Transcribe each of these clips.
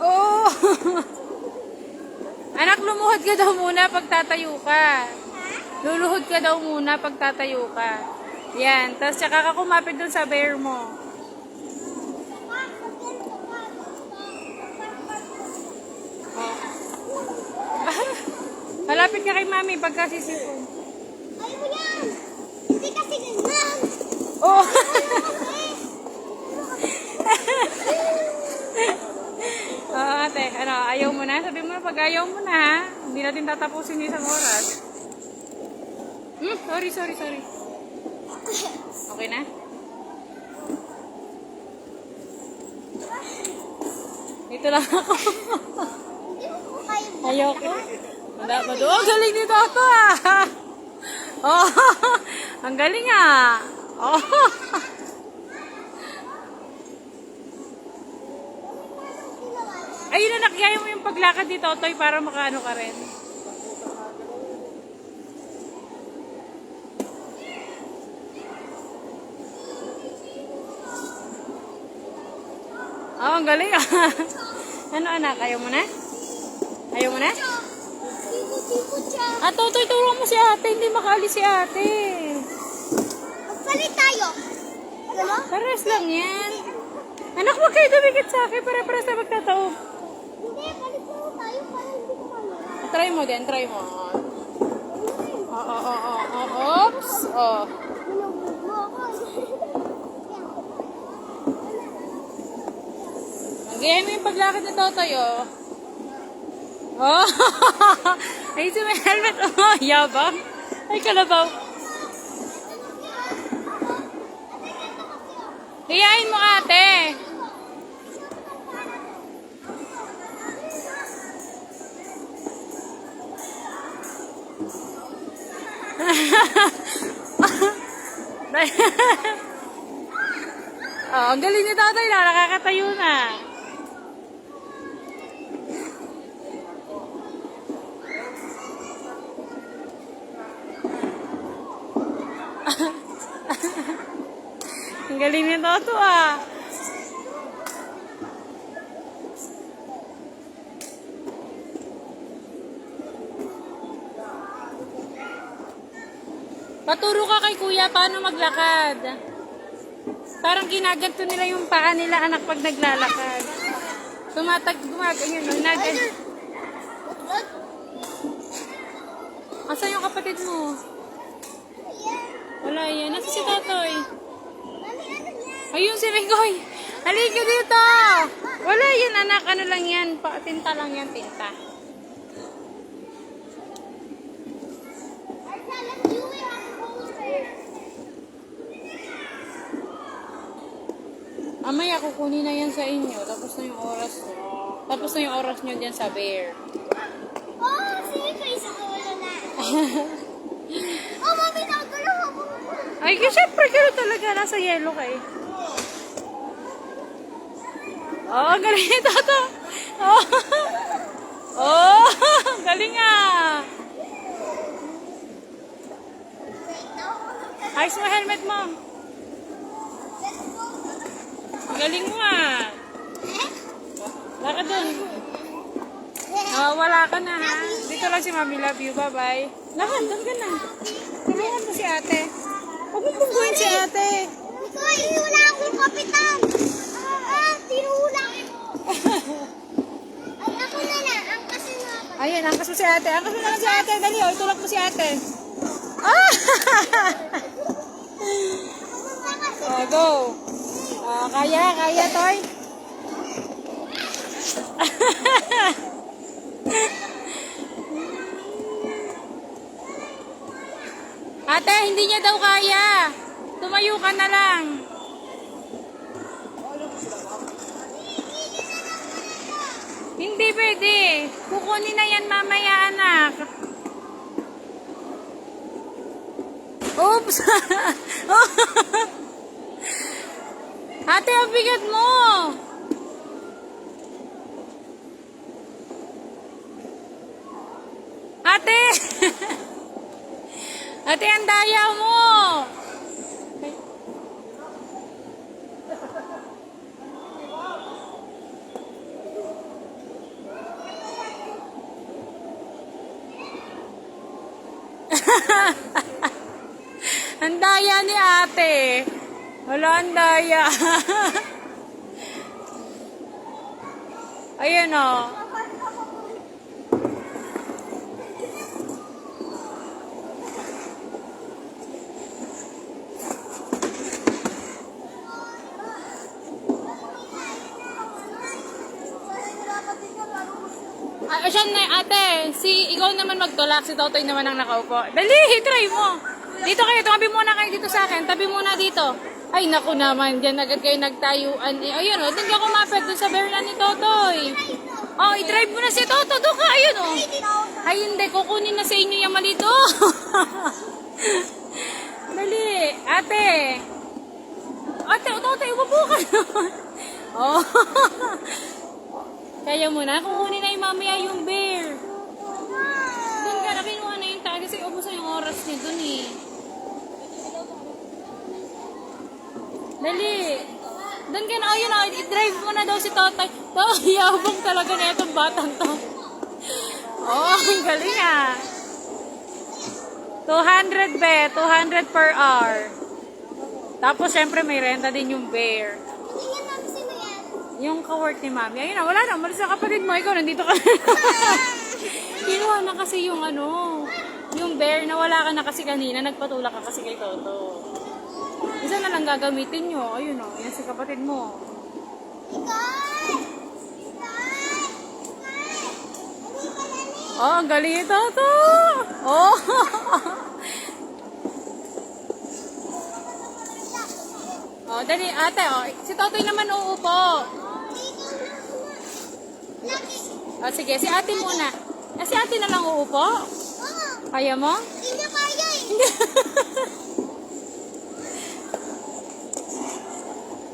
Oh! Anak, lumuhod ka daw muna pag tatayo ka. Luluhod ka daw muna pag tatayo ka. Yan. Tapos tsaka ka kumapit dun sa bear mo. Oh. Malapit ka kay mami pagka sisipon. Ayaw mo yan! Hindi kasi ganyan! Oh! Oo, ate. Ano, ayaw mo na? Sabi mo na pag ayaw mo na, ha? Hindi natin tatapusin yung isang oras. Sorry. Okay na? Dito lang ako. Ayoko. Wala ba doon? Oh, galing ni Toto, ah! Oh, ang galing, ah! Oh! Ayun na, nakiyaya mo yung paglakad ni Totoy para makaano ka rin. Oh, ang galing, ah! Ano, anak? Ayaw mo na? Ayaw mo na? Ah, Totoy, tulungan mo si ate. Hindi makaalis si ate. Magpalit tayo. Ano? Pares lang yan. Anak, huwag kayo dumikit sa akin. Para-pares na magtataob. Hindi, palit tayo para hindi ko malo. Try mo din, try mo. Oops. Oh. Binubog mo ako. Nagayahin mo yung paglakad ni Totoy, oh. Oh! Ay, si may helmet. Oh, yabang. Ay, kalabaw. Hiyain mo, ate. Oh, ang galing ni Totoy na. Nakakatayo na. Ang galing ni Toto, ah. Paturo ka kay kuya paano maglakad. Parang ginaganto nila yung paa nila, anak, pag naglalakad. Gumaganyan, no? Asan yung kapatid mo? Wala yan. Nasa si Totoy? Ayun si Rigoy. Halika dito. Wala yan, anak. Ano lang yan? Tinta lang yan, tinta. Amaya, kukunin na yan sa inyo. Tapos na yung oras nyo. Tapos na yung oras nyo dyan sa bear. Oh, sige ko isa ko wala na. Oh, mami, nakagalaw ako. Ay, syempre, gano'n talaga. Nasa yellow ka eh. Oh, galing ito to. Oh, oh, galing ah. Ayos mo helmet mo. Galing mo ah. Lakad dun. Wala ka na ha. Dito lang si Mami, love you. Bye-bye. Lakad, doon ka na. Tulungan mo si ate. Huwag mong pungguin si ate. Ikaw, ihula akong kapitan. Tinula mo. Ay, ako na lang. Ang kasi nga ako. Ayan, angkas mo si ate. Angkas mo na lang si ate. Dali, oh, itulak mo si ate. Ah! Oh, go. Kaya, Toy. Ate, hindi niya daw kaya. Tumayo ka na lang. Hindi pwede. Kukunin na yan mamaya, anak. Oops! Ate, ang bigat mo! Ate! Ate, ang daya mo! Ang daya ni ate. Wala, ang daya. Ayan o. Ay, siya na, ate. Ikaw naman magtulak. Si Totoy naman ang nakaupo. Dali, try mo. Dito kayo. Tabi muna kayo dito sa akin. Tabi muna dito. Ay, naku naman. Diyan agad kayo nagtayuan. Eh, ayun o. Doon ka kumapit doon sa berla ni Totoy. Oh, i-drive mo na si Toto. Doon ka. Ayun o. Ay, hindi. Kukunin na sa inyo yung malito. Dali. Ate. Ate, Totoy. Upo ka naman. Oh. Kaya mo na, kukunin na yung mamaya yung bear. Doon ka na, kinuha na yung tag kasi ubos na yung oras niya doon eh. Dali. Doon ka na, ayun na, i-drive mo na daw si Totoy. Yabang talaga na itong batang to. Oh, ang galing ah. 200 be, 200 per hour. Tapos syempre may renta din yung bear. Yung ka-work ni mami. Ayun na, wala na. Umalis na kapatid mo. Ikaw, nandito ka na. Kinuha na kasi yung yung bear na wala ka na kasi kanina. Nagpatulak ka kasi kay Toto. Isa na lang gagamitin nyo. Ayun o. Yan si kapatid mo. Oh, ang galing ni Toto. Oh. Oh, dali. Ate, oh. Si Totoy naman uupo. Oh, sige, si ate muna. Si ate na lang uupo? Kaya mo? Hindi kaya eh.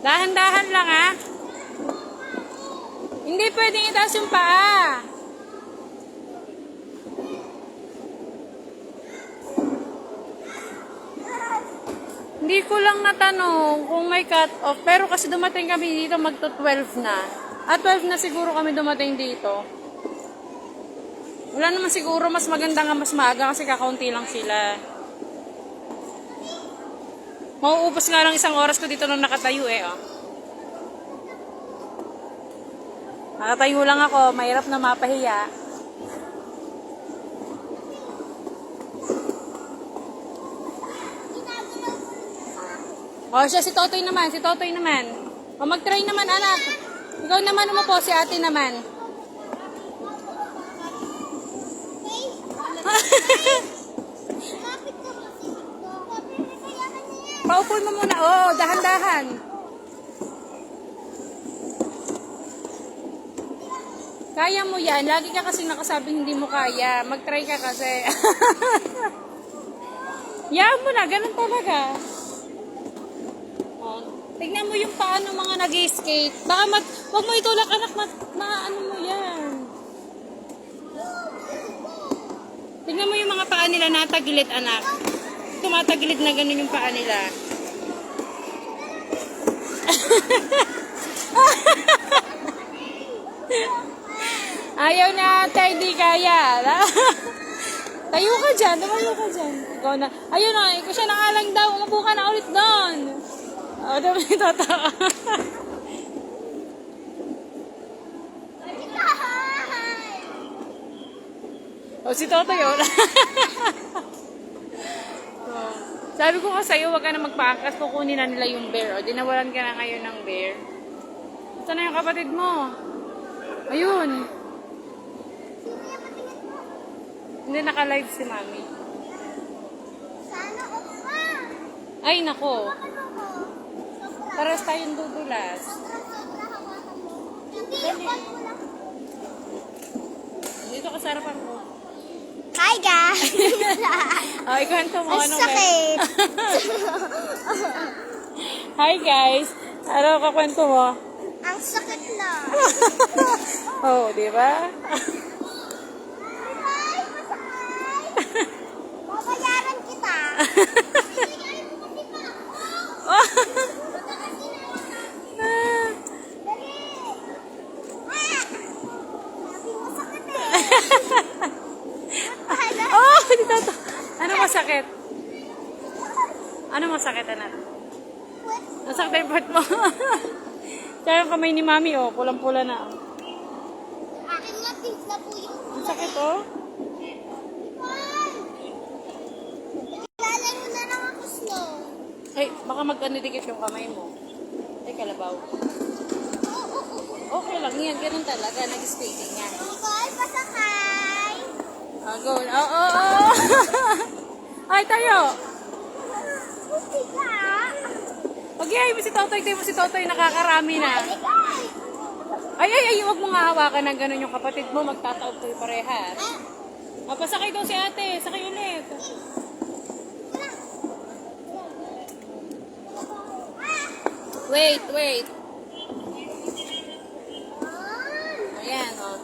Dahan-dahan lang ha. Hindi pwedeng itaas yung paa. Hindi ko lang natanong kung may cut-off. Pero kasi dumating kami dito magto-12 na. At 12 na siguro kami dumating dito. Wala naman siguro, mas maganda nga mas maaga kasi kakaunti lang sila. Mauubos nga lang isang oras ko dito nung nakatayo eh. Oh. Nakatayo lang ako, mahirap na mapahiya. Oh, siya si Totoy naman, si Totoy naman. O mag-try naman anak. Ikaw naman umupo, si ate naman. Paupo mo muna. Oo, dahan-dahan. Kaya mo yan. Lagi ka kasi nakasabing hindi mo kaya. Mag-try ka kasi. Yan mo na. Ganun talaga. Tignan mo yung paano mga nag-skate. Baka wag mo itulak anak, maano mo yan. Tignan mo yung mga paa nila natagilid anak. Tumatagilid na ganun yung paa nila. Ayaw na ate, hindi kaya. Tayo ka dyan, tumayo ka dyan. Ikaw na. Ayun na, ikaw siya nangalang daw. Umupo ka na ulit doon. O, diba yung totoo? O, si Totoy, o. Sabi ko nga sa'yo, huwag ka na magpaangkas. Kukunin na nila yung bear. O, dinawalan ka na ngayon ng bear. Saan na yung kapatid mo? Ayun. Hindi naka-live si mami. Sana ako pa. Ay, nako. Paras tayong dudulas. Dito ka sa harapan ko. Hi guys! Oh, ikwento mo. Ang sakit! Hi guys! Ano kakwento mo? Ang sakit na! Oh, di ba? Hi! Masakay! Babayaran kita! Bigay mo kasi pa ako! Dali! Sabi mo sakit eh! Oh, dito to. Ano masakit? masakit? Ano masakit, anak? Nasakit yung part mo. Tsaka yung kamay ni mami, oh. Pulang-pula na. Akin nga, pink na po yung... Ang sakit, oh. Lalaro na lang ako slow. Ay, baka mag-dikit yung kamay mo. Ay, kalabaw. Okay lang yan. Ganun talaga. Nag-skating yan. Okay, pasakay. Go. Oh. Ay, tayo. Pusika. Pag-iay mo si Totoy. Tayo mo si Totoy. Nakakarami na. Ay. Huwag mo nga hawakan ng ganun yung kapatid mo. Magtataob kayo parehas. Pasakay daw si ate. Sakay ulit. Wait. Ayan, oh.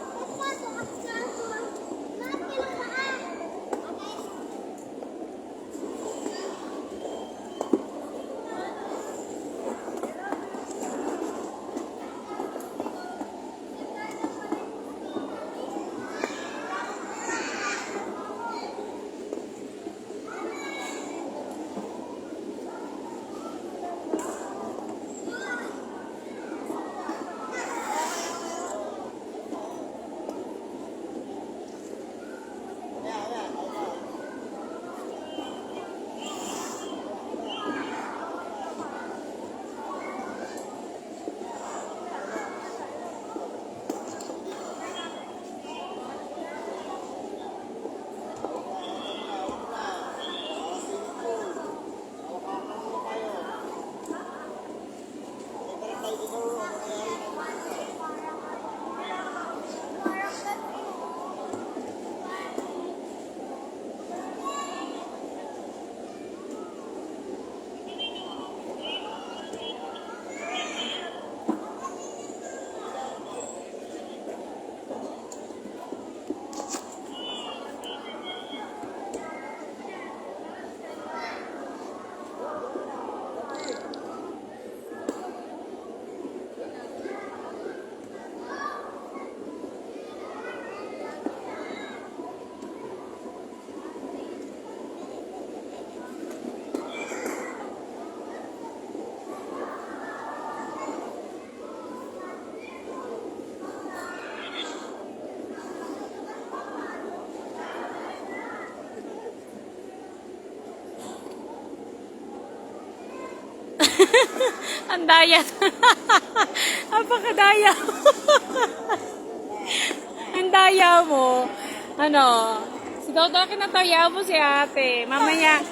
Ang daya. Napakadaya. Ang daya mo. Ano? Si Toto, kinataya mo si ate. Mamaya,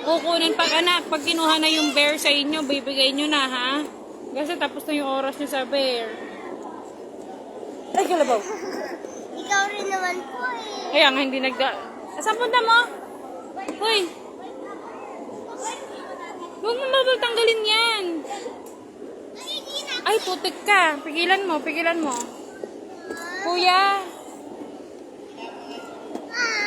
kukunin pag anak. Pag kinuha na yung bear sa inyo, bibigay nyo na, ha? Kasi tapos na yung oras nyo sa bear. Ay, kalabaw. Ikaw rin naman po eh. Kaya nga hindi nagda... Saan punta mo? Hoy! Huwag mo mabatanggalin yan. Ay, putik ka. Pigilan mo. Kuya.